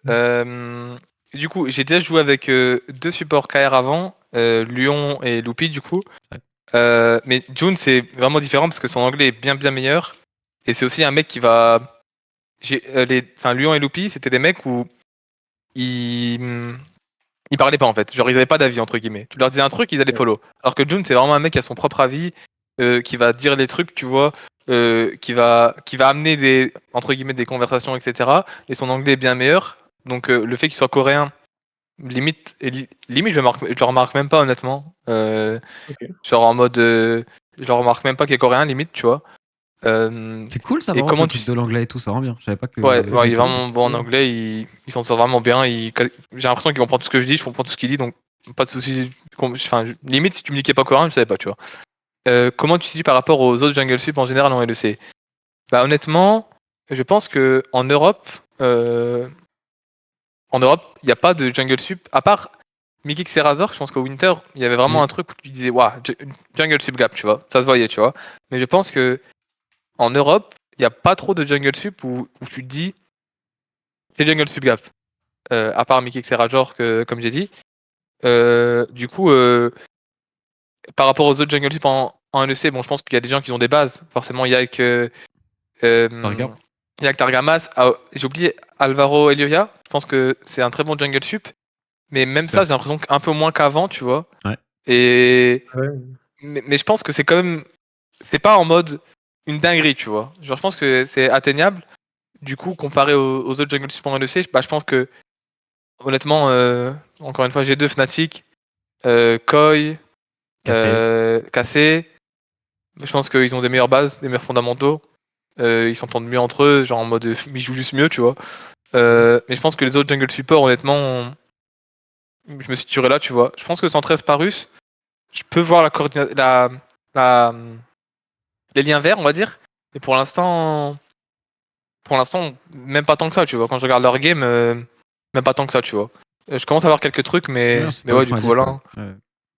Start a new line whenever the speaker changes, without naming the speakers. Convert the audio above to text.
Euh, du coup, j'ai déjà joué avec deux supports KR avant, Lyon et Loupi du coup.
Ouais.
Mais June c'est vraiment différent parce que son anglais est bien meilleur. Et c'est aussi un mec qui va... Lyon et Loupi, c'était des mecs où ils... ils parlaient pas en fait. Genre ils avaient pas d'avis entre guillemets. Tu leur disais un truc, ils allaient
Ouais.
follow. Alors que June c'est vraiment un mec qui a son propre avis, qui va dire les trucs, tu vois, qui va amener des entre guillemets des conversations, etc. Et son anglais est bien meilleur. Donc le fait qu'il soit coréen, limite je le remarque même pas honnêtement.
Ok.
Genre en mode, je le remarque même pas qu'il est coréen limite, tu vois.
C'est cool ça,
Et
par contre, le
comment tu
truc de l'anglais et tout, ça rend bien. Je savais pas que.
ouais, il est
C'est
vraiment bon en
bien.
anglais, il s'en sort vraiment bien. J'ai l'impression qu'il comprend tout ce que je dis, je comprends tout ce qu'il dit, donc pas de soucis. Enfin, limite, si tu me dis qu'il est pas coréen, je savais pas, tu vois. Comment tu te situes par rapport aux autres Jungle Sup en général en LEC? Bah honnêtement, je pense que euh, en Europe, il n'y a pas de Jungle Sup, à part Mikix et Razor, je pense qu'au Winter, il y avait vraiment un truc où tu disais, waouh, Jungle Sup Gap, tu vois, ça se voyait, tu vois. Mais je pense que en Europe, il n'y a pas trop de Jungle Sup où tu te dis, c'est Jungle Sup Gap. À part Mickey Xerajor, comme j'ai dit. Du coup, par rapport aux autres Jungle Sup en LEC, bon, je pense qu'il y a des gens qui ont des bases. Forcément, il y a que
Targa.
Targamas. Ah, j'ai oublié Alvaro Elioya. Je pense que c'est un très bon Jungle Sup. Mais même ça,
Super.
j'ai l'impression qu'un peu moins qu'avant, tu vois.
Ouais.
Et
Ouais.
mais je pense que c'est quand même, c'est pas en mode une dinguerie, tu vois. Genre, je pense que c'est atteignable. Du coup, comparé aux autres Jungle Sup en LEC, bah, je pense que honnêtement, encore une fois, G2, Fnatic, Koi,
Cassé.
Cassé. Je pense qu'ils ont des meilleures bases, des meilleurs fondamentaux. Ils s'entendent mieux entre eux, genre en mode ils jouent juste mieux, tu vois. Mais je pense que les autres jungle support, honnêtement, je me situerai là, tu vois. Je pense que 113 Parus, je peux voir la, les liens verts, on va dire. Mais pour l'instant, même pas tant que ça, tu vois. Quand je regarde leur game, même pas tant que ça, tu vois. Je commence à voir quelques trucs,
Non,
mais
c'est
mais
pas
ouais, du
ouf, on
coup
dit,
voilà.
ouais.
Hein.
Ouais.